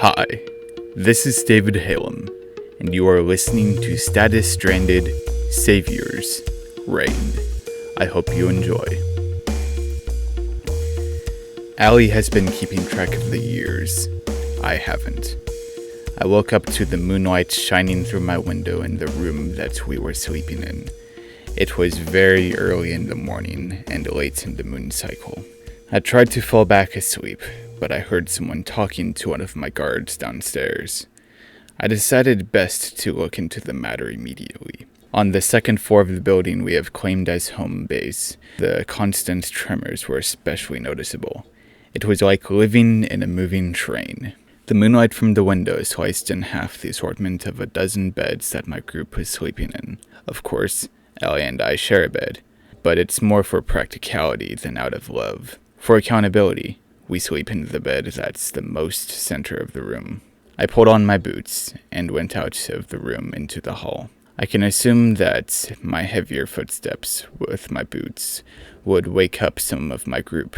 Hi, this is David Halem, and you are listening to Status Stranded Saviors Reign. I hope you enjoy. Allie has been keeping track of the years. I haven't. I woke up to the moonlight shining through my window in the room that we were sleeping in. It was very early in the morning and late in the moon cycle. I tried to fall back asleep, but I heard someone talking to one of my guards downstairs. I decided best to look into the matter immediately. On the second floor of the building we have claimed as home base, the constant tremors were especially noticeable. It was like living in a moving train. The moonlight from the window sliced in half the assortment of a dozen beds that my group was sleeping in. Of course, Allie and I share a bed, but it's more for practicality than out of love. For accountability, we sleep in the bed that's the most center of the room. I pulled on my boots and went out of the room into the hall. I can assume that my heavier footsteps with my boots would wake up some of my group,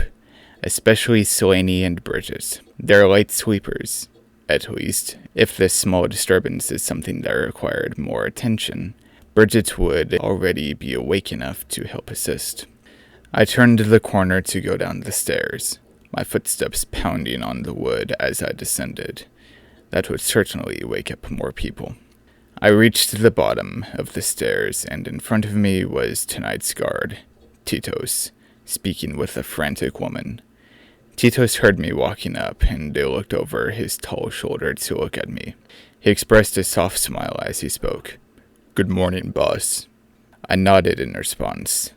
especially Slanie and Bridget. They're light sleepers, at least. If this small disturbance is something that required more attention, Bridget would already be awake enough to help assist. I turned the corner to go down the stairs, my footsteps pounding on the wood as I descended. That would certainly wake up more people. I reached the bottom of the stairs, and in front of me was tonight's guard, Titos, speaking with a frantic woman. Titos heard me walking up, and looked over his tall shoulder to look at me. He expressed a soft smile as he spoke. "Good morning, boss." I nodded in response.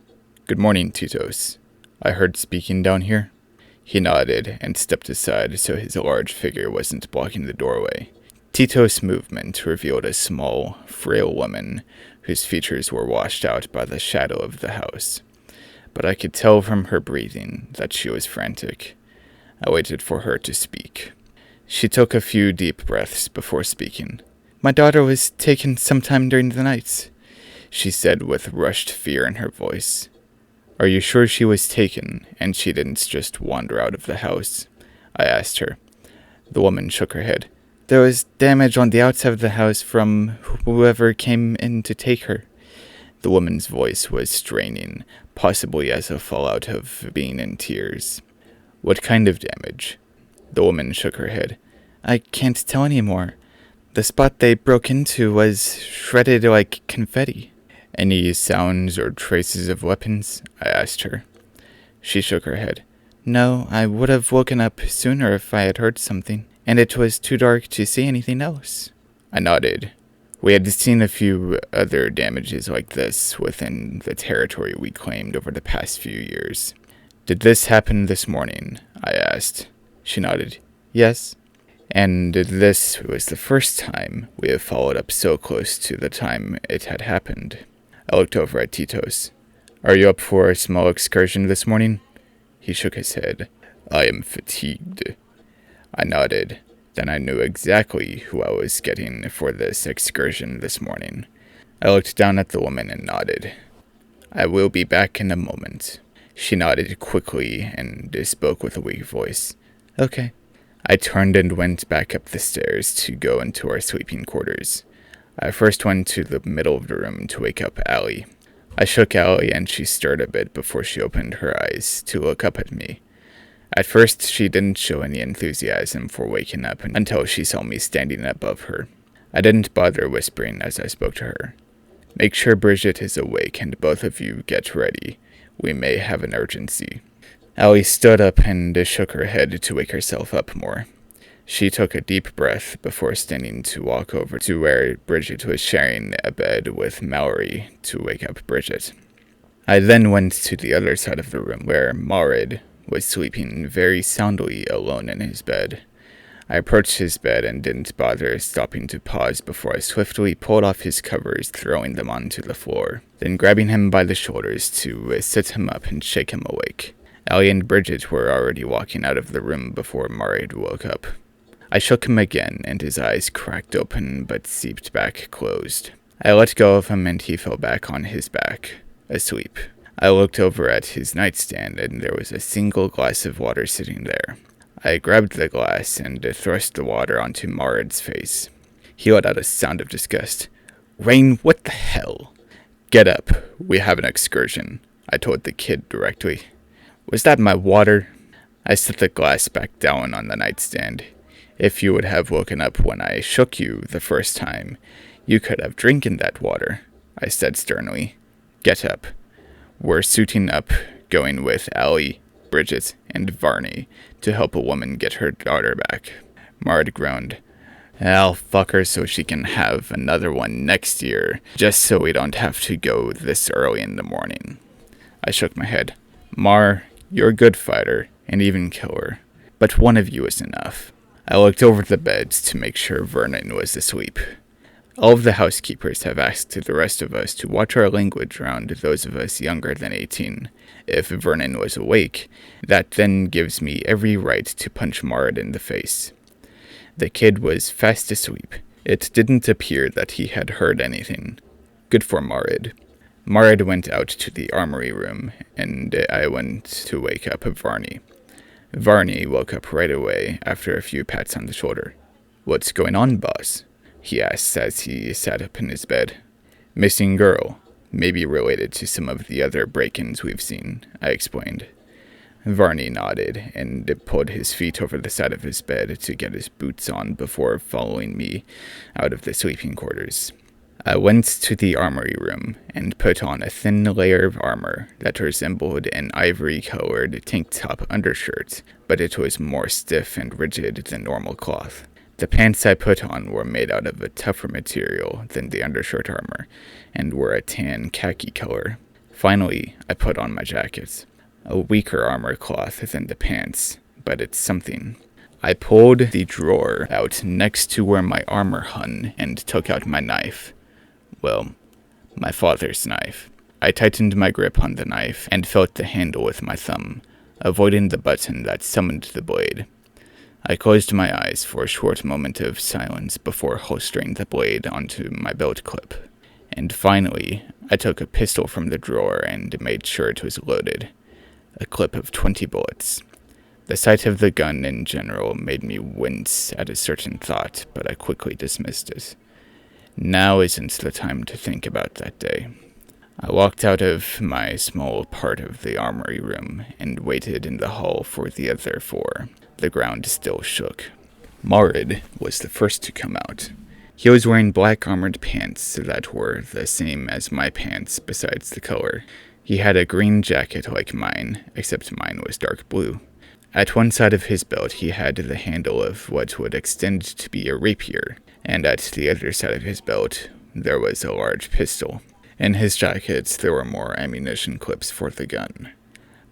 "Good morning, Titos. I heard speaking down here." He nodded and stepped aside so his large figure wasn't blocking the doorway. Titos' movement revealed a small, frail woman whose features were washed out by the shadow of the house. But I could tell from her breathing that she was frantic. I waited for her to speak. She took a few deep breaths before speaking. "My daughter was taken sometime during the night," she said with rushed fear in her voice. "Are you sure she was taken, and she didn't just wander out of the house?" I asked her. The woman shook her head. "There was damage on the outside of the house from whoever came in to take her." The woman's voice was straining, possibly as a fallout of being in tears. "What kind of damage?" The woman shook her head. "I can't tell anymore. The spot they broke into was shredded like confetti." "Any sounds or traces of weapons?" I asked her. She shook her head. "No, I would have woken up sooner if I had heard something, and it was too dark to see anything else." I nodded. We had seen a few other damages like this within the territory we claimed over the past few years. "Did this happen this morning?" I asked. She nodded. "Yes." "And this was the first time we have followed up so close to the time it had happened." I looked over at Titos. "Are you up for a small excursion this morning?" He shook his head. "I am fatigued." I nodded. Then I knew exactly who I was getting for this excursion this morning. I looked down at the woman and nodded. "I will be back in a moment." She nodded quickly and spoke with a weak voice. "Okay." I turned and went back up the stairs to go into our sleeping quarters. I first went to the middle of the room to wake up Allie. I shook Allie and she stirred a bit before she opened her eyes to look up at me. At first, she didn't show any enthusiasm for waking up until she saw me standing above her. I didn't bother whispering as I spoke to her. "Make sure Bridget is awake and both of you get ready. We may have an urgency." Allie stood up and shook her head to wake herself up more. She took a deep breath before standing to walk over to where Bridget was sharing a bed with Mallory to wake up Bridget. I then went to the other side of the room where Mallory was sleeping very soundly alone in his bed. I approached his bed and didn't bother stopping to pause before I swiftly pulled off his covers, throwing them onto the floor, then grabbing him by the shoulders to sit him up and shake him awake. Allie and Bridget were already walking out of the room before Mallory woke up. I shook him again, and his eyes cracked open but seeped back closed. I let go of him and he fell back on his back, asleep. I looked over at his nightstand and there was a single glass of water sitting there. I grabbed the glass and thrust the water onto Marid's face. He let out a sound of disgust. "Rain, what the hell?" "Get up. We have an excursion," I told the kid directly. "Was that my water?" I set the glass back down on the nightstand. "If you would have woken up when I shook you the first time, you could have drinking that water," I said sternly. "Get up. We're suiting up, going with Allie, Bridget, and Varney to help a woman get her daughter back." Marid groaned. "I'll fuck her so she can have another one next year, just so we don't have to go this early in the morning." I shook my head. "Mar, you're a good fighter, and even killer, but one of you is enough." I looked over the beds to make sure Vernon was asleep. All of the housekeepers have asked the rest of us to watch our language around those of us younger than 18. If Vernon was awake, that then gives me every right to punch Marid in the face. The kid was fast asleep. It didn't appear that he had heard anything. Good for Marid. Marid went out to the armory room, and I went to wake up Varney. Varney woke up right away after a few pats on the shoulder. "What's going on, boss?" he asked as he sat up in his bed. "Missing girl. Maybe related to some of the other break-ins we've seen," I explained. Varney nodded and pulled his feet over the side of his bed to get his boots on before following me out of the sleeping quarters. I went to the armory room and put on a thin layer of armor that resembled an ivory-colored tank top undershirt, but it was more stiff and rigid than normal cloth. The pants I put on were made out of a tougher material than the undershirt armor, and were a tan khaki color. Finally, I put on my jacket. A weaker armor cloth than the pants, but it's something. I pulled the drawer out next to where my armor hung and took out my knife. Well, my father's knife. I tightened my grip on the knife and felt the handle with my thumb, avoiding the button that summoned the blade. I closed my eyes for a short moment of silence before holstering the blade onto my belt clip. And finally, I took a pistol from the drawer and made sure it was loaded. A clip of 20 bullets. The sight of the gun in general made me wince at a certain thought, but I quickly dismissed it. Now isn't the time to think about that day. I walked out of my small part of the armory room and waited in the hall for the other four. The ground still shook. Marid was the first to come out. He was wearing black armored pants that were the same as my pants besides the color. He had a green jacket like mine, except mine was dark blue. At one side of his belt he had the handle of what would extend to be a rapier, and at the other side of his belt there was a large pistol. In his jacket there were more ammunition clips for the gun.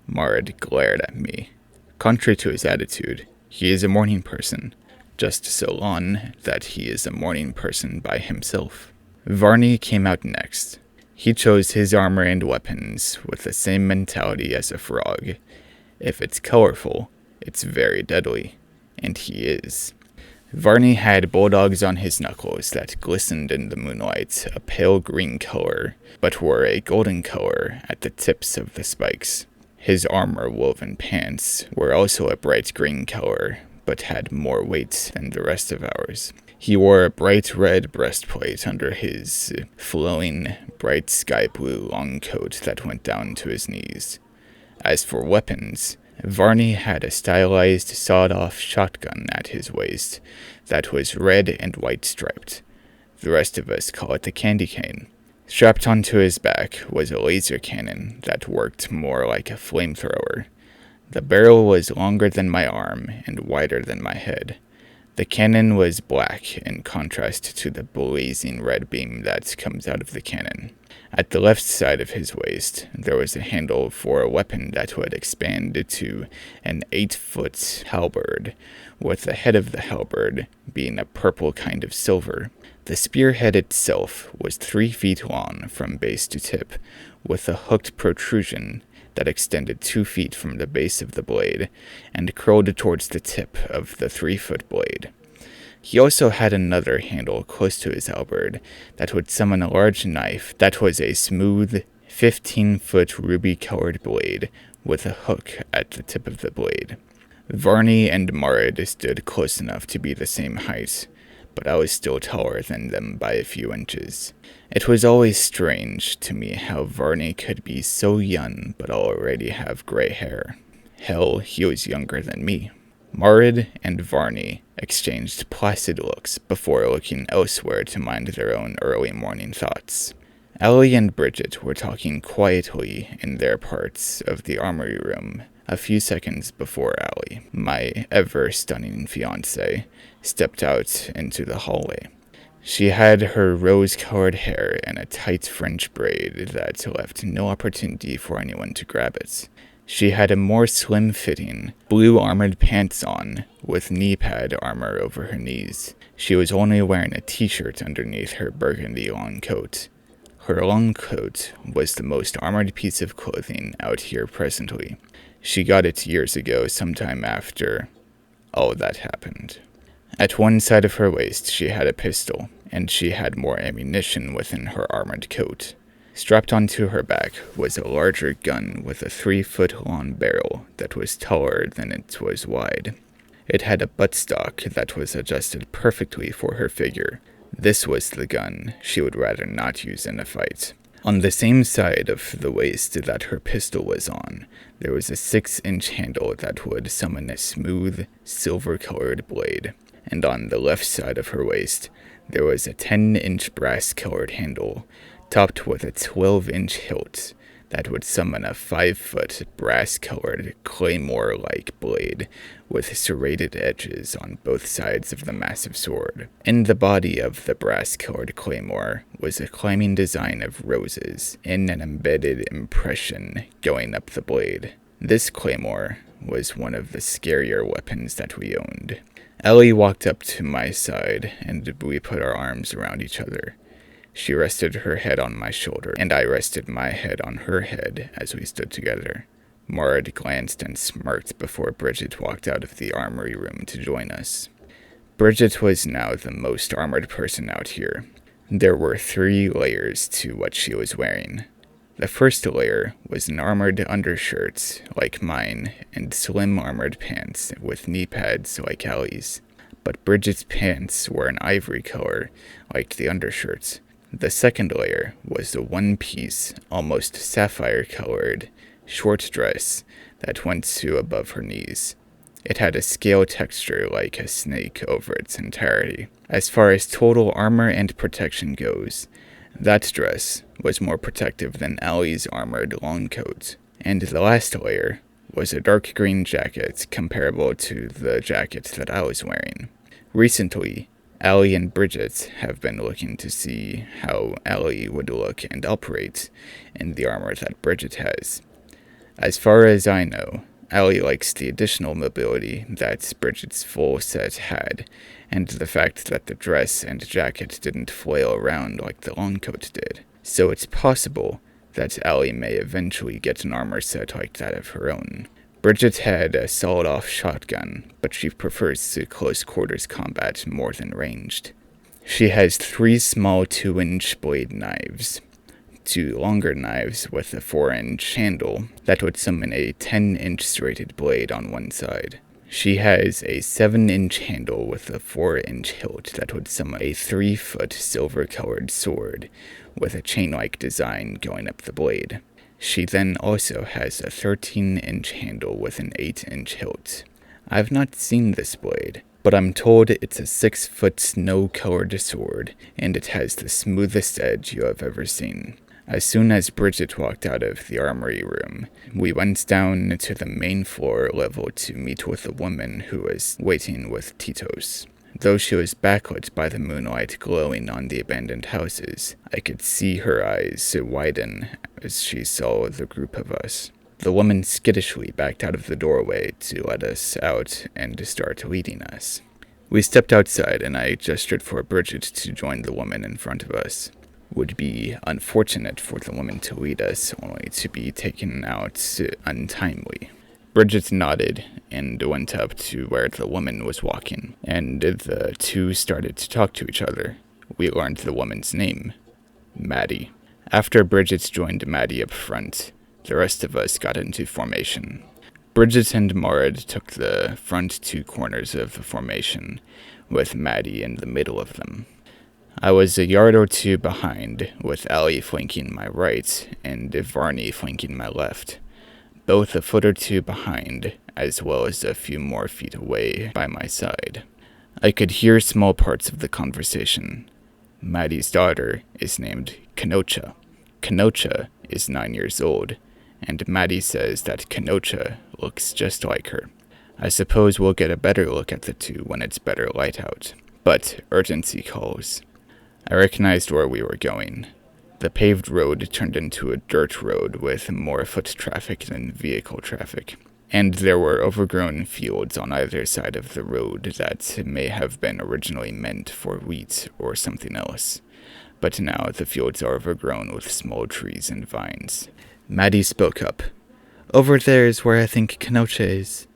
Marid glared at me. Contrary to his attitude, he is a morning person, just so long that he is a morning person by himself. Varney came out next. He chose his armor and weapons with the same mentality as a frog. If it's colorful, it's very deadly, and he is. Varney had bulldogs on his knuckles that glistened in the moonlight, a pale green color, but were a golden color at the tips of the spikes. His armor-woven pants were also a bright green color, but had more weight than the rest of ours. He wore a bright red breastplate under his flowing, bright sky blue long coat that went down to his knees. As for weapons, Varney had a stylized sawed-off shotgun at his waist that was red and white striped. The rest of us call it the candy cane. Strapped onto his back was a laser cannon that worked more like a flamethrower. The barrel was longer than my arm and wider than my head. The cannon was black in contrast to the blazing red beam that comes out of the cannon. At the left side of his waist, there was a handle for a weapon that would expand to an 8-foot halberd, with the head of the halberd being a purple kind of silver. The spearhead itself was 3 feet long from base to tip, with a hooked protrusion that extended 2 feet from the base of the blade and curled towards the tip of the 3-foot blade. He also had another handle close to his halberd that would summon a large knife that was a smooth, 15-foot ruby-colored blade with a hook at the tip of the blade. Varney and Mallory stood close enough to be the same height, but I was still taller than them by a few inches. It was always strange to me how Varney could be so young but already have gray hair. Hell, he was younger than me. Mallory and Varney exchanged placid looks before looking elsewhere to mind their own early morning thoughts. Allie and Bridget were talking quietly in their parts of the armory room a few seconds before Allie, my ever-stunning fiancée, stepped out into the hallway. She had her rose-colored hair in a tight French braid that left no opportunity for anyone to grab it. She had a more slim-fitting, blue armored pants on, with knee-pad armor over her knees. She was only wearing a t-shirt underneath her burgundy long coat. Her long coat was the most armored piece of clothing out here presently. She got it years ago, sometime after all that happened. At one side of her waist she had a pistol, and she had more ammunition within her armored coat. Strapped onto her back was a larger gun with a 3-foot-long barrel that was taller than it was wide. It had a buttstock that was adjusted perfectly for her figure. This was the gun she would rather not use in a fight. On the same side of the waist that her pistol was on, there was a 6-inch handle that would summon a smooth, silver-colored blade, and on the left side of her waist, there was a 10-inch brass-colored handle, topped with a 12-inch hilt that would summon a 5-foot brass-colored claymore-like blade with serrated edges on both sides of the massive sword. In the body of the brass-colored claymore was a climbing design of roses in an embedded impression going up the blade. This claymore was one of the scarier weapons that we owned. Allie walked up to my side, and we put our arms around each other. She rested her head on my shoulder, and I rested my head on her head as we stood together. Mallory glanced and smirked before Bridget walked out of the armory room to join us. Bridget was now the most armored person out here. There were 3 layers to what she was wearing. The first layer was an armored undershirt like mine and slim armored pants with knee pads like Allie's, but Bridget's pants were an ivory color like the undershirts. The second layer was a one-piece, almost sapphire-colored, short dress that went to above her knees. It had a scale texture like a snake over its entirety. As far as total armor and protection goes, that dress was more protective than Allie's armored long coat. And the last layer was a dark green jacket comparable to the jacket that I was wearing. Recently, Allie and Bridget have been looking to see how Allie would look and operate in the armor that Bridget has. As far as I know, Allie likes the additional mobility that Bridget's full set had, and the fact that the dress and jacket didn't flail around like the long coat did. So it's possible that Allie may eventually get an armor set like that of her own. Bridget had a sawed-off shotgun, but she prefers to close-quarters combat more than ranged. She has 3 small 2-inch blade knives, 2 longer knives with a 4-inch handle that would summon a 10-inch serrated blade on one side. She has a 7-inch handle with a 4-inch hilt that would summon a 3-foot silver-colored sword with a chain-like design going up the blade. She then also has a 13-inch handle with an 8-inch hilt. I've not seen this blade, but I'm told it's a 6-foot snow-colored sword, and it has the smoothest edge you have ever seen. As soon as Bridget walked out of the armory room, we went down to the main floor level to meet with a woman who was waiting with Titos. Though she was backlit by the moonlight glowing on the abandoned houses, I could see her eyes widen as she saw the group of us. The woman skittishly backed out of the doorway to let us out and start leading us. We stepped outside, and I gestured for Bridget to join the woman in front of us. Would be unfortunate for the woman to lead us, only to be taken out untimely. Bridget nodded and went up to where the woman was walking, and the two started to talk to each other. We learned the woman's name, Maddie. After Bridget joined Maddie up front, the rest of us got into formation. Bridget and Maud took the front 2 corners of the formation, with Maddie in the middle of them. I was a yard or 2 behind, with Allie flanking my right and Varney flanking my left, both a foot or 2 behind, as well as a few more feet away by my side. I could hear small parts of the conversation. Maddie's daughter is named Kennocha. Kennocha is 9 years old, and Maddie says that Kennocha looks just like her. I suppose we'll get a better look at the 2 when it's better light out. But urgency calls. I recognized where we were going. The paved road turned into a dirt road with more foot traffic than vehicle traffic. And there were overgrown fields on either side of the road that may have been originally meant for wheat or something else. But now the fields are overgrown with small trees and vines. Maddie spoke up. "Over there is where I think Kennocha is.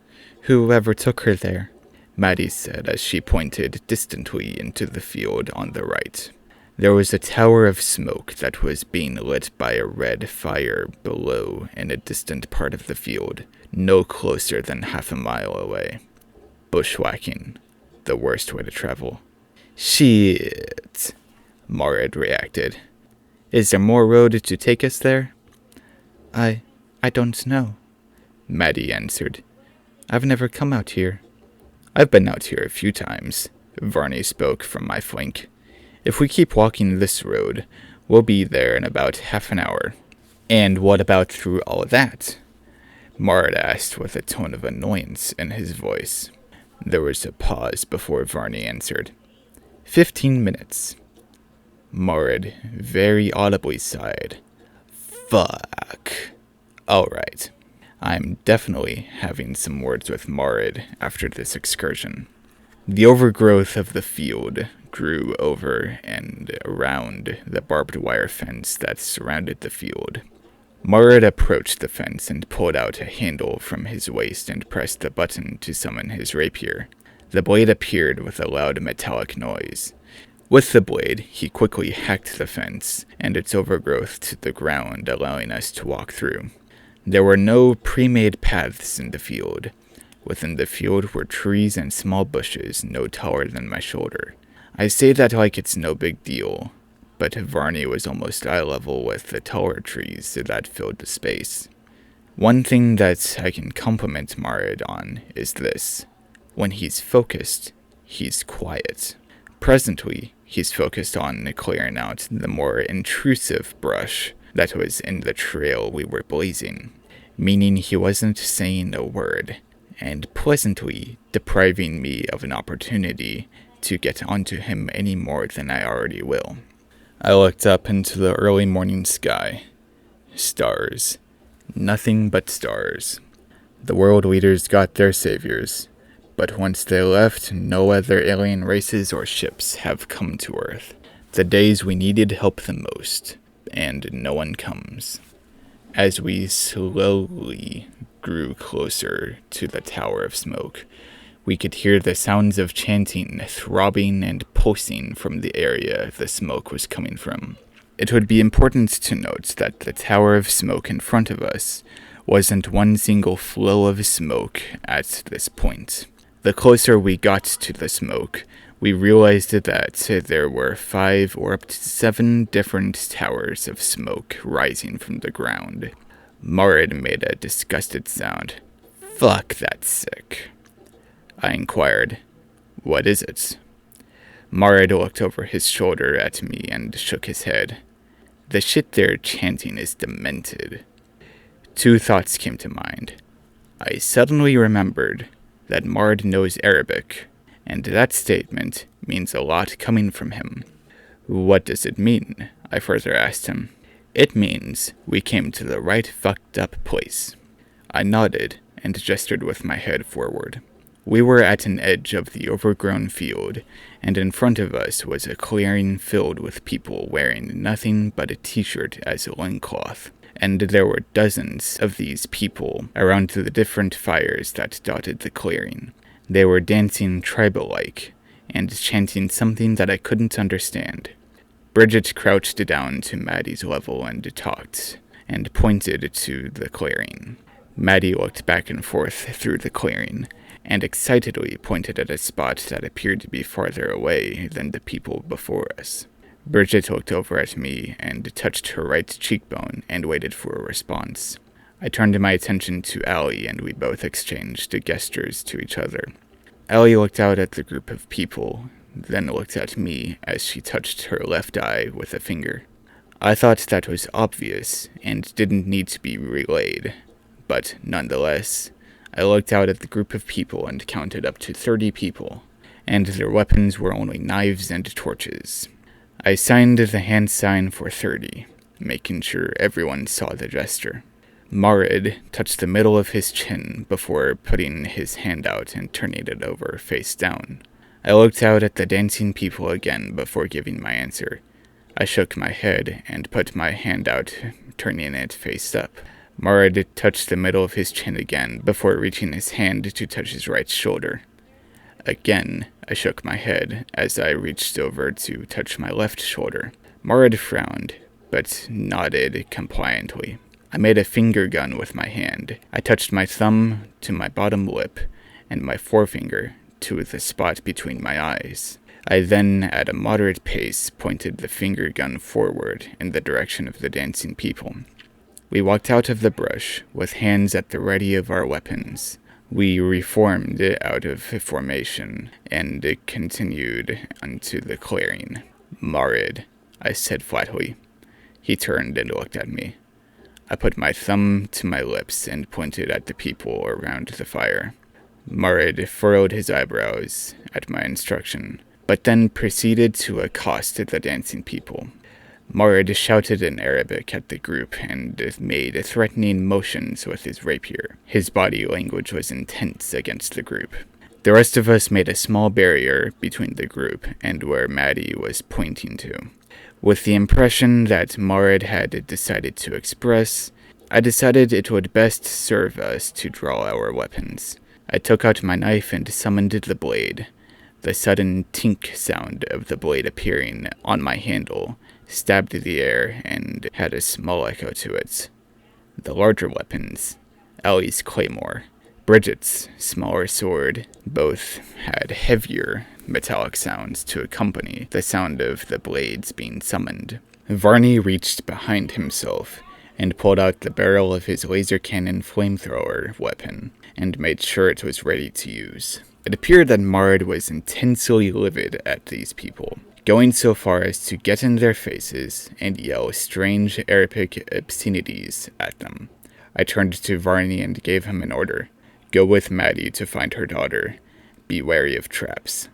Whoever took her there," Maddie said as she pointed distantly into the field on the right. There was a tower of smoke that was being lit by a red fire below in a distant part of the field, no closer than half a mile away. Bushwhacking. The worst way to travel. "Shit," Maud reacted. "Is there more road to take us there?" I don't know," Maddie answered. "I've never come out here." "I've been out here a few times," Varney spoke from my flank. "If we keep walking this road, we'll be there in about half an hour." "And what about through all that?" Maud asked with a tone of annoyance in his voice. There was a pause before Varney answered. 15 minutes. Maud very audibly sighed. Fuck. Alright. I'm definitely having some words with Maud after this excursion. The overgrowth of the field grew over and around the barbed wire fence that surrounded the field. Maud approached the fence and pulled out a handle from his waist and pressed the button to summon his rapier. The blade appeared with a loud metallic noise. With the blade, he quickly hacked the fence and its overgrowth to the ground, allowing us to walk through. There were no pre-made paths in the field. Within the field were trees and small bushes no taller than my shoulder. I say that like it's no big deal, but Varney was almost eye level with the taller trees that filled the space. One thing that I can compliment Maud on is this. When he's focused, he's quiet. Presently, he's focused on clearing out the more intrusive brush that was in the trail we were blazing, meaning he wasn't saying a word, and pleasantly depriving me of an opportunity to get onto him any more than I already will. I looked up into the early morning sky. Stars. Nothing but stars. The world leaders got their saviors, but once they left, no other alien races or ships have come to Earth. The days we needed help the most, and no one comes. As we slowly grew closer to the tower of smoke, we could hear the sounds of chanting throbbing and pulsing from the area the smoke was coming from. It would be important to note that the tower of smoke in front of us wasn't one single flow of smoke at this point. The closer we got to the smoke, we realized that there were 5 or up to 7 different towers of smoke rising from the ground. Maud made a disgusted sound. Fuck, that's sick. I inquired, "What is it?" Maud looked over his shoulder at me and shook his head. "The shit they're chanting is demented." 2 thoughts came to mind. I suddenly remembered that Maud knows Arabic, and that statement means a lot coming from him. "What does it mean?" I further asked him. "It means we came to the right fucked up place." I nodded and gestured with my head forward. We were at an edge of the overgrown field, and in front of us was a clearing filled with people wearing nothing but a t-shirt as a loincloth, and there were dozens of these people around the different fires that dotted the clearing. They were dancing tribal-like, and chanting something that I couldn't understand. Bridget crouched down to Maddie's level and talked, and pointed to the clearing. Maddie looked back and forth through the clearing, and excitedly pointed at a spot that appeared to be farther away than the people before us. Bridget looked over at me and touched her right cheekbone and waited for a response. I turned my attention to Allie, and we both exchanged gestures to each other. Allie looked out at the group of people, then looked at me as she touched her left eye with a finger. I thought that was obvious and didn't need to be relayed, but nonetheless, I looked out at the group of people and counted up to 30 people, and their weapons were only knives and torches. I signed the hand sign for 30, making sure everyone saw the gesture. Marid touched the middle of his chin before putting his hand out and turning it over face down. I looked out at the dancing people again before giving my answer. I shook my head and put my hand out, turning it face up. Marid touched the middle of his chin again before reaching his hand to touch his right shoulder. Again, I shook my head as I reached over to touch my left shoulder. Marid frowned, but nodded compliantly. I made a finger gun with my hand. I touched my thumb to my bottom lip and my forefinger to the spot between my eyes. I then, at a moderate pace, pointed the finger gun forward in the direction of the dancing people. We walked out of the brush with hands at the ready of our weapons. We reformed out of formation and continued onto the clearing. Marid, I said flatly. He turned and looked at me. I put my thumb to my lips and pointed at the people around the fire. Marid furrowed his eyebrows at my instruction, but then proceeded to accost the dancing people. Marid shouted in Arabic at the group and made threatening motions with his rapier. His body language was intense against the group. The rest of us made a small barrier between the group and where Maddie was pointing to. With the impression that Marid had decided to express, I decided it would best serve us to draw our weapons. I took out my knife and summoned the blade. The sudden tink sound of the blade appearing on my handle stabbed the air and had a small echo to it. The larger weapons, Allie's claymore, Bridget's smaller sword, both had heavier metallic sounds to accompany the sound of the blades being summoned. Varney reached behind himself and pulled out the barrel of his laser cannon flamethrower weapon and made sure it was ready to use. It appeared that Marid was intensely livid at these people, going so far as to get in their faces and yell strange Arabic obscenities at them. I turned to Varney and gave him an order. Go with Maddie to find her daughter. Be wary of traps.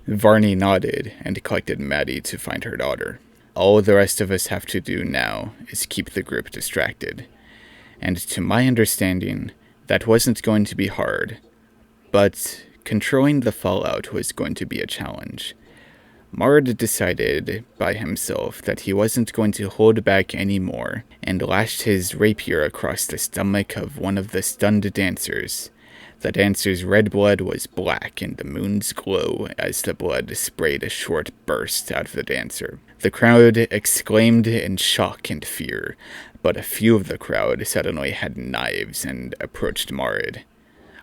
Varney nodded and collected Maddie to find her daughter. All the rest of us have to do now is keep the group distracted. And to my understanding, that wasn't going to be hard. But controlling the fallout was going to be a challenge. Marid decided by himself that he wasn't going to hold back anymore and lashed his rapier across the stomach of one of the stunned dancers. The dancer's red blood was black in the moon's glow as the blood sprayed a short burst out of the dancer. The crowd exclaimed in shock and fear, but a few of the crowd suddenly had knives and approached Marid.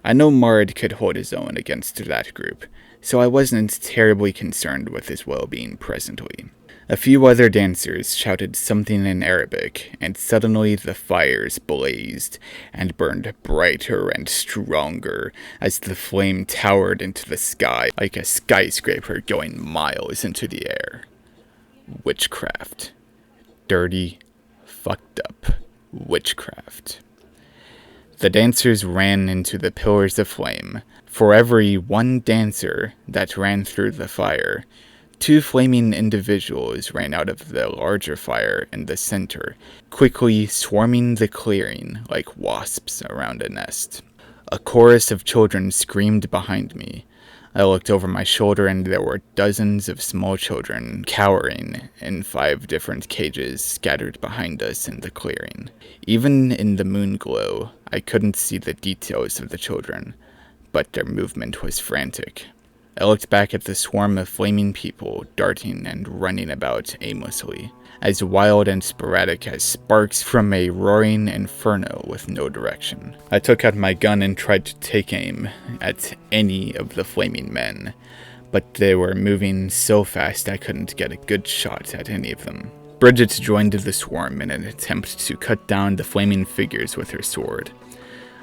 I know Marid could hold his own against that group, so I wasn't terribly concerned with his well-being presently. A few other dancers shouted something in Arabic, and suddenly the fires blazed and burned brighter and stronger as the flame towered into the sky like a skyscraper going miles into the air. Witchcraft. Dirty, fucked up witchcraft. The dancers ran into the pillars of flame. For every one dancer that ran through the fire, 2 flaming individuals ran out of the larger fire in the center, quickly swarming the clearing like wasps around a nest. A chorus of children screamed behind me. I looked over my shoulder and there were dozens of small children cowering in 5 different cages scattered behind us in the clearing. Even in the moon glow, I couldn't see the details of the children, but their movement was frantic. I looked back at the swarm of flaming people darting and running about aimlessly. as wild and sporadic as sparks from a roaring inferno with no direction. I took out my gun and tried to take aim at any of the flaming men, but they were moving so fast I couldn't get a good shot at any of them. Bridget joined the swarm in an attempt to cut down the flaming figures with her sword.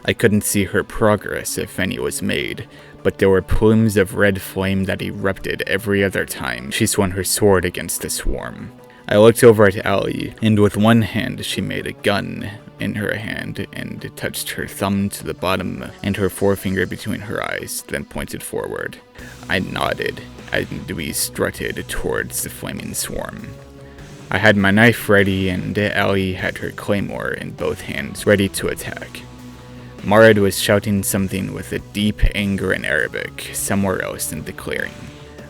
I couldn't see her progress if any was made, but there were plumes of red flame that erupted every other time she swung her sword against the swarm. I looked over at Allie, and with one hand she made a gun in her hand and touched her thumb to the bottom and her forefinger between her eyes, then pointed forward. I nodded, and we strutted towards the flaming swarm. I had my knife ready, and Allie had her claymore in both hands, ready to attack. Maddie was shouting something with a deep anger in Arabic, somewhere else in the clearing.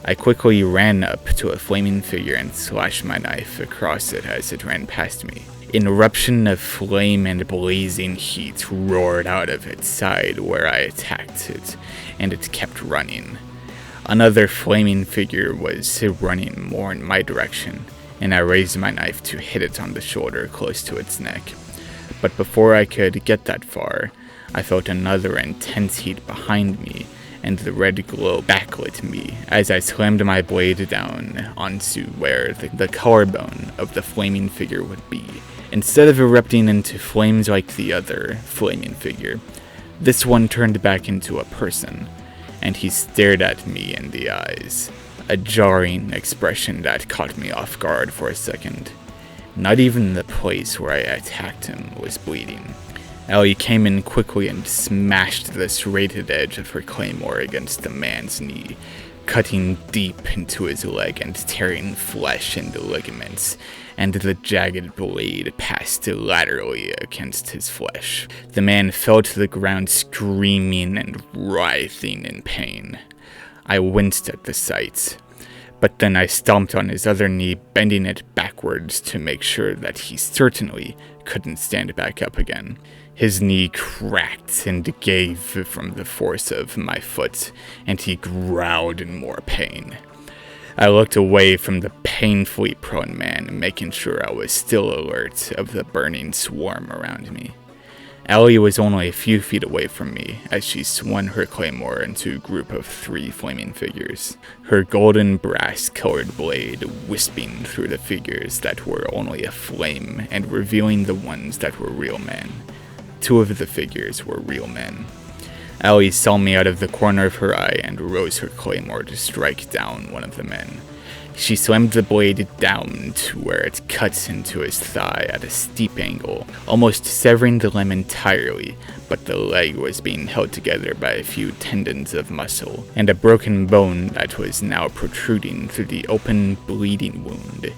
I quickly ran up to a flaming figure and slashed my knife across it as it ran past me. An eruption of flame and blazing heat roared out of its side where I attacked it, and it kept running. Another flaming figure was running more in my direction, and I raised my knife to hit it on the shoulder close to its neck. But before I could get that far, I felt another intense heat behind me, and the red glow backlit me as I slammed my blade down onto where the collarbone of the flaming figure would be. Instead of erupting into flames like the other flaming figure, this one turned back into a person, and he stared at me in the eyes. A jarring expression that caught me off guard for a second. Not even the place where I attacked him was bleeding. Allie came in quickly and smashed the serrated edge of her claymore against the man's knee, cutting deep into his leg and tearing flesh and ligaments, and the jagged blade passed laterally against his flesh. The man fell to the ground screaming and writhing in pain. I winced at the sight, but then I stomped on his other knee, bending it backwards to make sure that he certainly couldn't stand back up again. His knee cracked and gave from the force of my foot, and he growled in more pain. I looked away from the painfully prone man, making sure I was still alert of the burning swarm around me. Allie was only a few feet away from me as she swung her claymore into a group of 3 flaming figures, her golden brass-colored blade wisping through the figures that were only aflame and revealing the ones that were real men. 2 of the figures were real men. Allie saw me out of the corner of her eye and rose her claymore to strike down one of the men. She slammed the blade down to where it cut into his thigh at a steep angle, almost severing the limb entirely, but the leg was being held together by a few tendons of muscle, and a broken bone that was now protruding through the open, bleeding wound.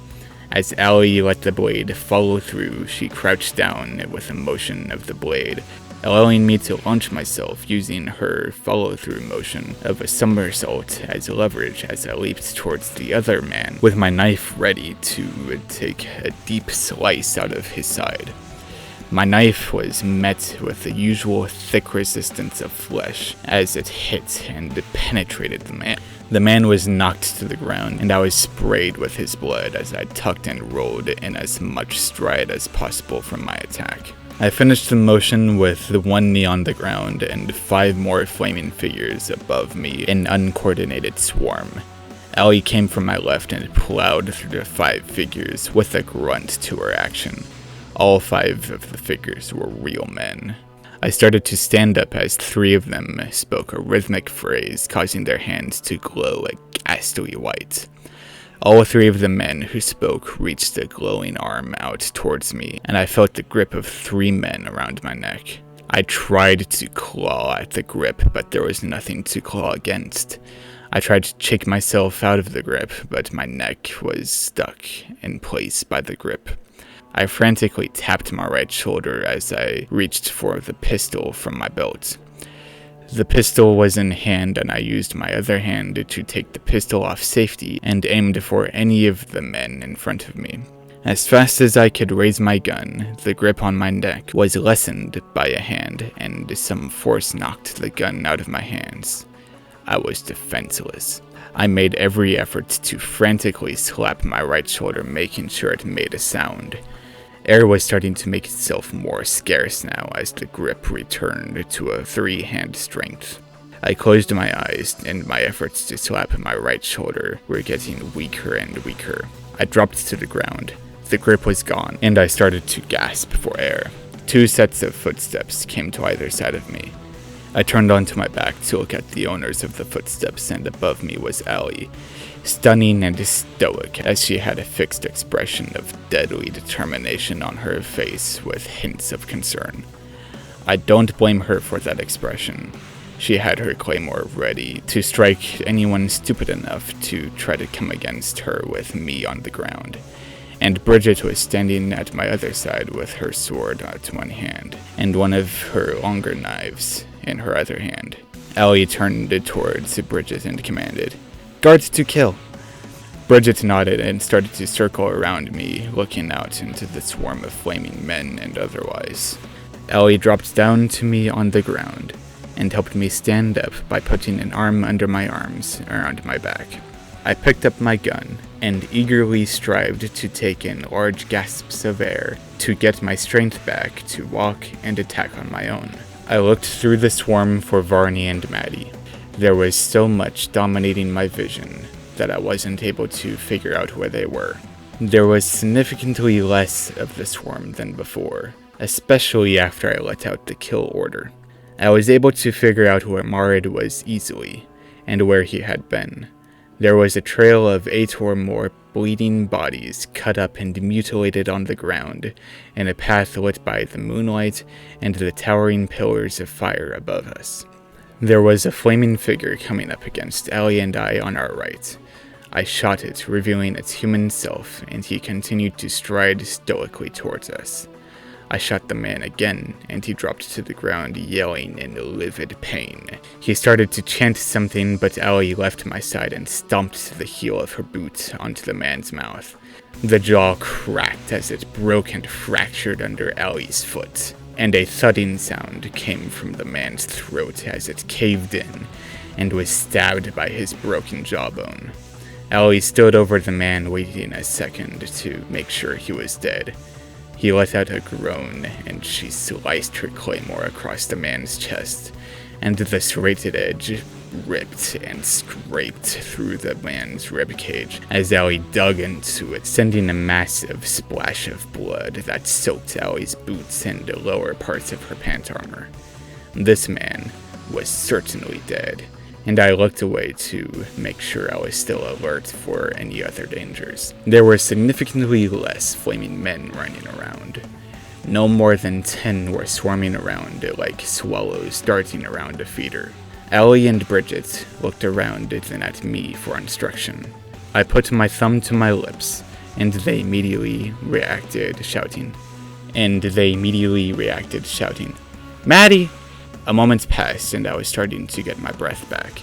As Allie let the blade follow through, she crouched down with a motion of the blade, allowing me to launch myself using her follow-through motion of a somersault as leverage as I leaped towards the other man, with my knife ready to take a deep slice out of his side. My knife was met with the usual thick resistance of flesh as it hit and penetrated the man. The man was knocked to the ground, and I was sprayed with his blood as I tucked and rolled in as much stride as possible from my attack. I finished the motion with the 1 knee on the ground and 5 more flaming figures above me in uncoordinated swarm. Allie came from my left and plowed through the 5 figures with a grunt to her action. All 5 of the figures were real men. I started to stand up as 3 of them spoke a rhythmic phrase, causing their hands to glow a ghastly white. All 3 of the men who spoke reached a glowing arm out towards me, and I felt the grip of 3 men around my neck. I tried to claw at the grip, but there was nothing to claw against. I tried to shake myself out of the grip, but my neck was stuck in place by the grip. I frantically tapped my right shoulder as I reached for the pistol from my belt. The pistol was in hand, and I used my other hand to take the pistol off safety and aimed for any of the men in front of me. As fast as I could raise my gun, the grip on my neck was lessened by a hand, and some force knocked the gun out of my hands. I was defenseless. I made every effort to frantically slap my right shoulder, making sure it made a sound. Air was starting to make itself more scarce now as the grip returned to a 3-hand strength. I closed my eyes, and my efforts to slap my right shoulder were getting weaker and weaker. I dropped to the ground. The grip was gone, and I started to gasp for air. 2 sets of footsteps came to either side of me. I turned onto my back to look at the owners of the footsteps, and above me was Allie, stunning and stoic as she had a fixed expression of deadly determination on her face with hints of concern. I don't blame her for that expression. She had her claymore ready to strike anyone stupid enough to try to come against her with me on the ground. And Bridget was standing at my other side with her sword at one hand, and one of her longer knives in her other hand. Allie turned towards Bridget and commanded, "Guards to kill!" Bridget nodded and started to circle around me, looking out into the swarm of flaming men and otherwise. Allie dropped down to me on the ground, and helped me stand up by putting an arm under my arms around my back. I picked up my gun and eagerly strived to take in large gasps of air to get my strength back to walk and attack on my own. I looked through the swarm for Varney and Maddie. There was so much dominating my vision that I wasn't able to figure out where they were. There was significantly less of the swarm than before, especially after I let out the kill order. I was able to figure out where Mallory was easily, and where he had been. There was a trail of 8 or more bleeding bodies cut up and mutilated on the ground, in a path lit by the moonlight and the towering pillars of fire above us. There was a flaming figure coming up against Allie and I on our right. I shot it, revealing its human self, and he continued to stride stoically towards us. I shot the man again, and he dropped to the ground, yelling in livid pain. He started to chant something, but Allie left my side and stomped the heel of her boot onto the man's mouth. The jaw cracked as it broke and fractured under Allie's foot, and a thudding sound came from the man's throat as it caved in and was stabbed by his broken jawbone. Allie stood over the man, waiting a second to make sure he was dead. He let out a groan, and she sliced her claymore across the man's chest, and the serrated edge ripped and scraped through the man's ribcage as Allie dug into it, sending a massive splash of blood that soaked Allie's boots and the lower parts of her pant armor. This man was certainly dead, and I looked away to make sure I was still alert for any other dangers. There were significantly less flaming men running around. No more than 10 were swarming around like swallows darting around a feeder. Allie and Bridget looked around then at me for instruction. I put my thumb to my lips, and they immediately reacted, shouting, "Maddie!" A moment passed, and I was starting to get my breath back.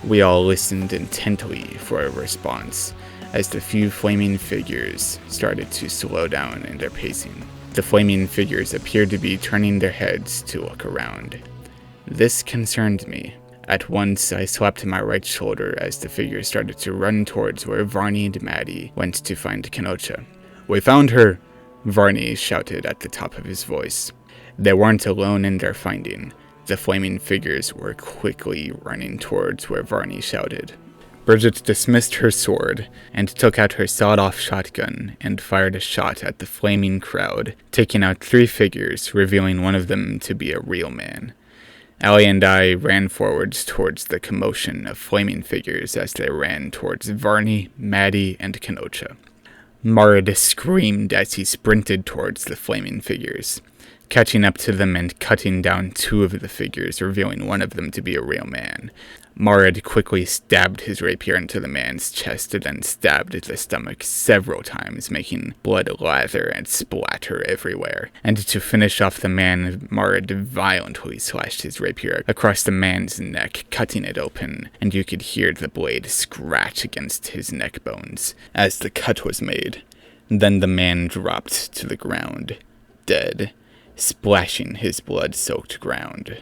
We all listened intently for a response, as the few flaming figures started to slow down in their pacing. The flaming figures appeared to be turning their heads to look around. This concerned me. At once, I slapped my right shoulder as the figures started to run towards where Varney and Maddie went to find Kennocha. "We found her!" Varney shouted at the top of his voice. They weren't alone in their finding. The flaming figures were quickly running towards where Varney shouted. Bridget dismissed her sword and took out her sawed-off shotgun and fired a shot at the flaming crowd, taking out 3 figures, revealing one of them to be a real man. Allie and I ran forwards towards the commotion of flaming figures as they ran towards Varney, Maddie, and Kennocha. Mard screamed as he sprinted towards the flaming figures, catching up to them and cutting down 2 of the figures, revealing one of them to be a real man. Mard quickly stabbed his rapier into the man's chest and then stabbed the stomach several times, making blood lather and splatter everywhere. And to finish off the man, Mard violently slashed his rapier across the man's neck, cutting it open, and you could hear the blade scratch against his neck bones as the cut was made. Then the man dropped to the ground, dead, splashing his blood-soaked ground.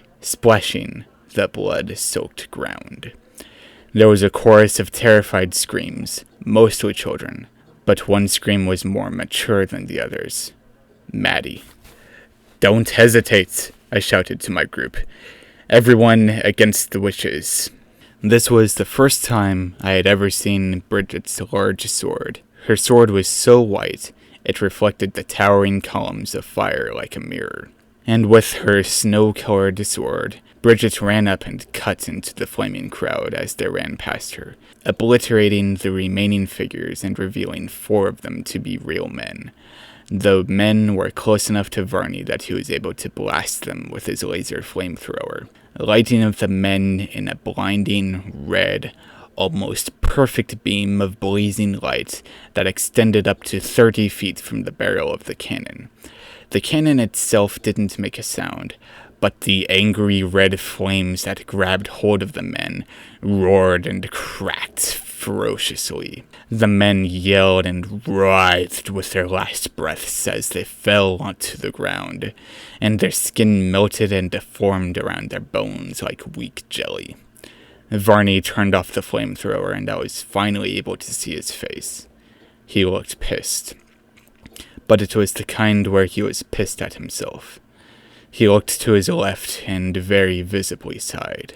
There was a chorus of terrified screams, mostly children, but one scream was more mature than the others. Maddie. "Don't hesitate," I shouted to my group. "Everyone against the witches." This was the first time I had ever seen Bridget's large sword. Her sword was so white, it reflected the towering columns of fire like a mirror. And with her snow-colored sword, Bridget ran up and cut into the flaming crowd as they ran past her, obliterating the remaining figures and revealing 4 of them to be real men. The men were close enough to Varney that he was able to blast them with his laser flamethrower, lighting up the men in a blinding, red, almost perfect beam of blazing light that extended up to 30 feet from the barrel of the cannon. The cannon itself didn't make a sound, but the angry red flames that grabbed hold of the men roared and cracked ferociously. The men yelled and writhed with their last breaths as they fell onto the ground, and their skin melted and deformed around their bones like weak jelly. Varney turned off the flamethrower, and I was finally able to see his face. He looked pissed, but it was the kind where he was pissed at himself. He looked to his left and very visibly sighed.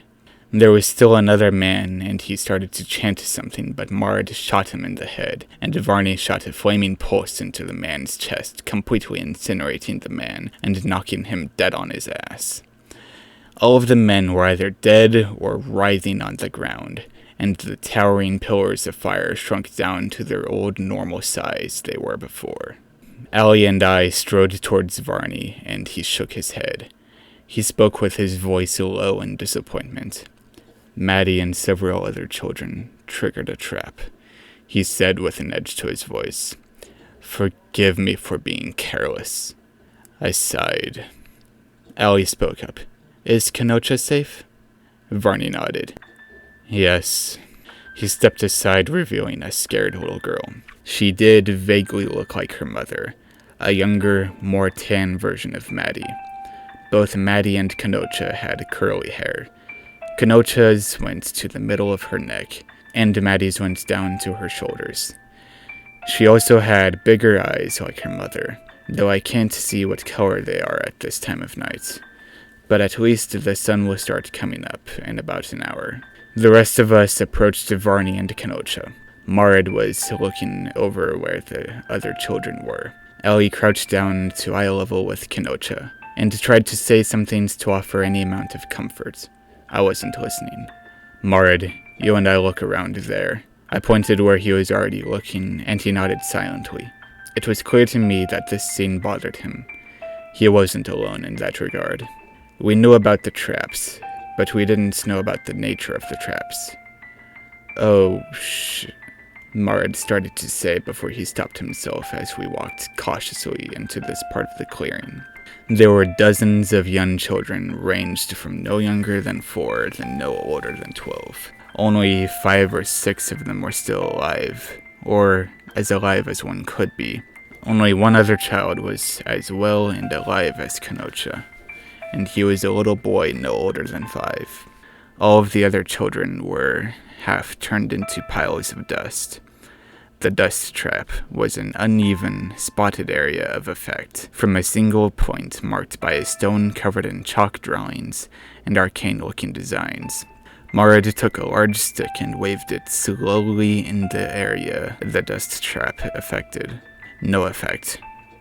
There was still another man, and he started to chant something, but Mard shot him in the head, and Varney shot a flaming pulse into the man's chest, completely incinerating the man and knocking him dead on his ass. All of the men were either dead or writhing on the ground, and the towering pillars of fire shrunk down to their old normal size they were before. Allie and I strode towards Varney, and he shook his head. He spoke with his voice low in disappointment. Maddie and several other children triggered a trap. He said with an edge to his voice, "Forgive me for being careless." I sighed. Allie spoke up. "Is Kennocha safe?" Varney nodded. "Yes." He stepped aside, revealing a scared little girl. She did vaguely look like her mother, a younger, more tan version of Maddie. Both Maddie and Kennocha had curly hair. Kennocha's went to the middle of her neck, and Maddie's went down to her shoulders. She also had bigger eyes like her mother, though I can't see what color they are at this time of night. But at least the sun will start coming up in about an hour. The rest of us approached Varney and Kennocha. Mard was looking over where the other children were. Allie crouched down to eye level with Kennocha, and tried to say some things to offer any amount of comfort. I wasn't listening. "Mard, you and I look around there." I pointed where he was already looking, and he nodded silently. It was clear to me that this scene bothered him. He wasn't alone in that regard. We knew about the traps, but we didn't know about the nature of the traps. "Oh, Mard started to say before he stopped himself as we walked cautiously into this part of the clearing. There were dozens of young children, ranged from no younger than 4 to no older than 12. Only 5 or 6 of them were still alive, or as alive as one could be. Only one other child was as well and alive as Kennocha, and he was a little boy no older than 5. All of the other children were half turned into piles of dust. The dust trap was an uneven, spotted area of effect from a single point marked by a stone covered in chalk drawings and arcane-looking designs. Mard took a large stick and waved it slowly in the area the dust trap affected. No effect.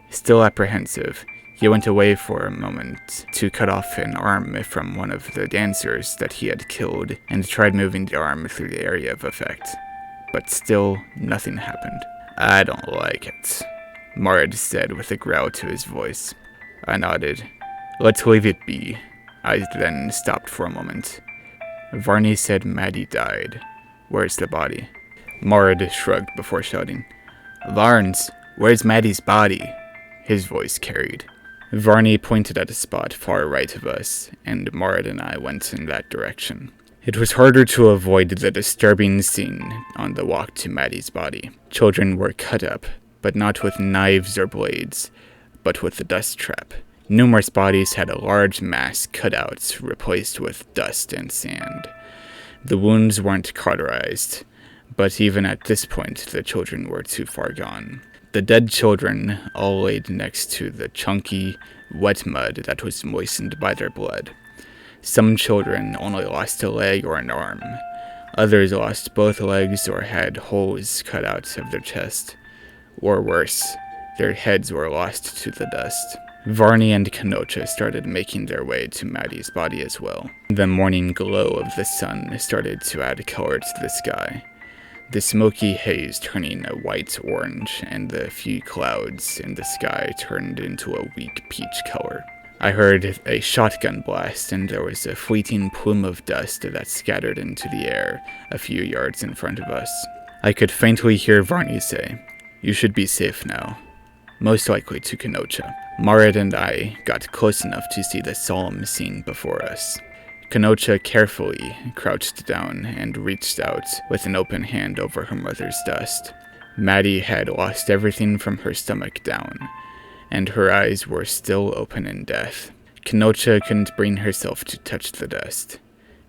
Still apprehensive, he went away for a moment to cut off an arm from one of the dancers that he had killed and tried moving the arm through the area of effect. But still, nothing happened. "I don't like it," Mard said with a growl to his voice. I nodded. "Let's leave it be." I then stopped for a moment. Varney said Maddie died. "Where's the body?" Mard shrugged before shouting, "Varns, where's Maddie's body?" His voice carried. Varney pointed at a spot far right of us, and Mard and I went in that direction. It was harder to avoid the disturbing scene on the walk to Maddie's body. Children were cut up, but not with knives or blades, but with the dust trap. Numerous bodies had a large mass cut out, replaced with dust and sand. The wounds weren't cauterized, but even at this point, the children were too far gone. The dead children all laid next to the chunky, wet mud that was moistened by their blood. Some children only lost a leg or an arm. Others lost both legs or had holes cut out of their chest. Or worse, their heads were lost to the dust. Varney and Kennocha started making their way to Maddie's body as well. The morning glow of the sun started to add color to the sky, the smoky haze turning a white-orange, and the few clouds in the sky turned into a weak peach color. I heard a shotgun blast, and there was a fleeting plume of dust that scattered into the air a few yards in front of us. I could faintly hear Varney say, "You should be safe now," most likely to Kennocha. Maddie and I got close enough to see the solemn scene before us. Kennocha carefully crouched down and reached out with an open hand over her mother's dust. Maddie had lost everything from her stomach down, and her eyes were still open in death. Kennocha couldn't bring herself to touch the dust.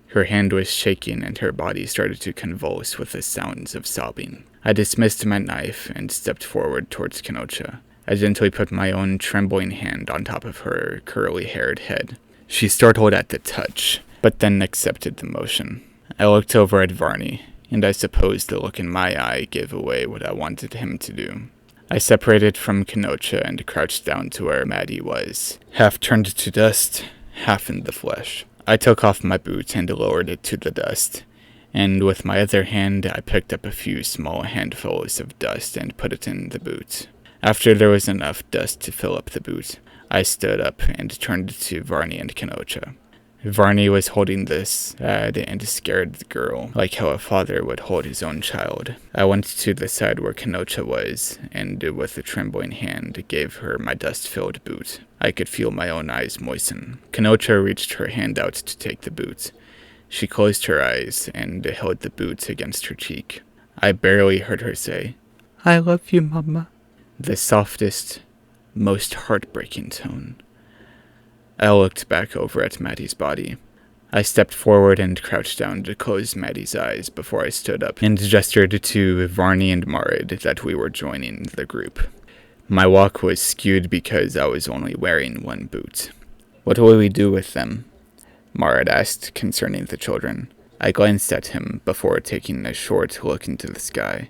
Her hand was shaking and her body started to convulse with the sounds of sobbing. I dismissed my knife and stepped forward towards Kennocha. I gently put my own trembling hand on top of her curly-haired head. She startled at the touch, but then accepted the motion. I looked over at Varney, and I suppose the look in my eye gave away what I wanted him to do. I separated from Kennocha and crouched down to where Maddie was, half turned to dust, half in the flesh. I took off my boot and lowered it to the dust, and with my other hand I picked up a few small handfuls of dust and put it in the boot. After there was enough dust to fill up the boot, I stood up and turned to Varney and Kennocha. Varney was holding this sad and scared girl, like how a father would hold his own child. I went to the side where Kennocha was, and with a trembling hand gave her my dust-filled boot. I could feel my own eyes moisten. Kennocha reached her hand out to take the boot. She closed her eyes and held the boot against her cheek. I barely heard her say, "I love you, Mama." The softest, most heartbreaking tone. I looked back over at Maddie's body. I stepped forward and crouched down to close Maddie's eyes before I stood up and gestured to Varney and Maddie that we were joining the group. My walk was skewed because I was only wearing one boot. "What will we do with them?" Maddie asked concerning the children. I glanced at him before taking a short look into the sky.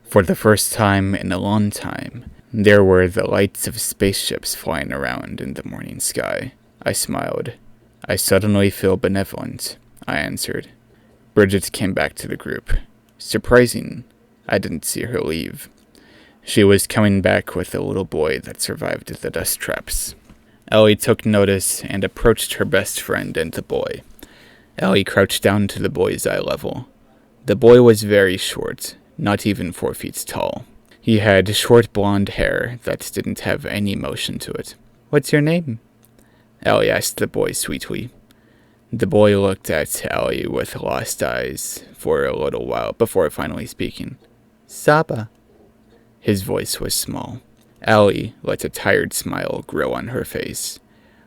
For the first time in a long time, there were the lights of spaceships flying around in the morning sky. I smiled. "I suddenly feel benevolent," I answered. Bridget came back to the group. Surprising, I didn't see her leave. She was coming back with a little boy that survived the dust traps. Allie took notice and approached her best friend and the boy. Allie crouched down to the boy's eye level. The boy was very short, not even 4 feet tall. He had short blonde hair that didn't have any motion to it. "What's your name?" Allie asked the boy sweetly. The boy looked at Allie with lost eyes for a little while before finally speaking. "Csaba." His voice was small. Allie let a tired smile grow on her face.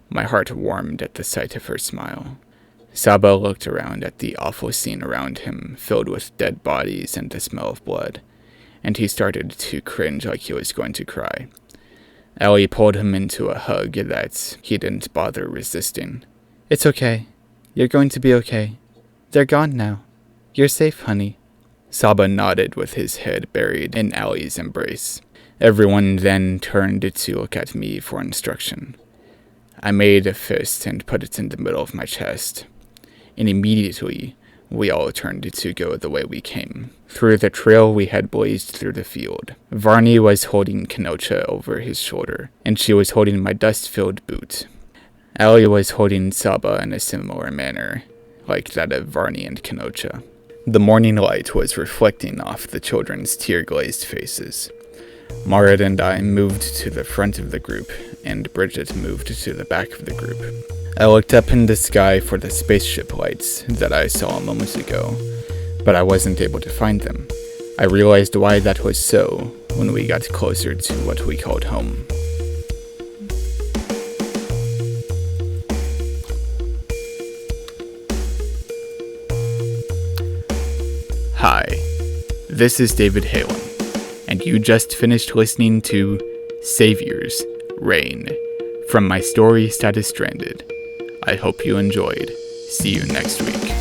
My heart warmed at the sight of her smile. Csaba looked around at the awful scene around him, filled with dead bodies and the smell of blood, and he started to cringe like he was going to cry. Allie pulled him into a hug that he didn't bother resisting. "It's okay. You're going to be okay. They're gone now. You're safe, honey." Csaba nodded with his head buried in Allie's embrace. Everyone then turned to look at me for instruction. I made a fist and put it in the middle of my chest, and immediately we all turned to go the way we came, through the trail we had blazed through the field. Varney was holding Kennocha over his shoulder, and she was holding my dust-filled boot. Allie was holding Csaba in a similar manner, like that of Varney and Kennocha. The morning light was reflecting off the children's tear-glazed faces. Maddie and I moved to the front of the group, and Bridget moved to the back of the group. I looked up in the sky for the spaceship lights that I saw a moment ago, but I wasn't able to find them. I realized why that was so when we got closer to what we called home. Hi, this is David Halen, and you just finished listening to Saviors, Reign, from my story Status Stranded. I hope you enjoyed. See you next week.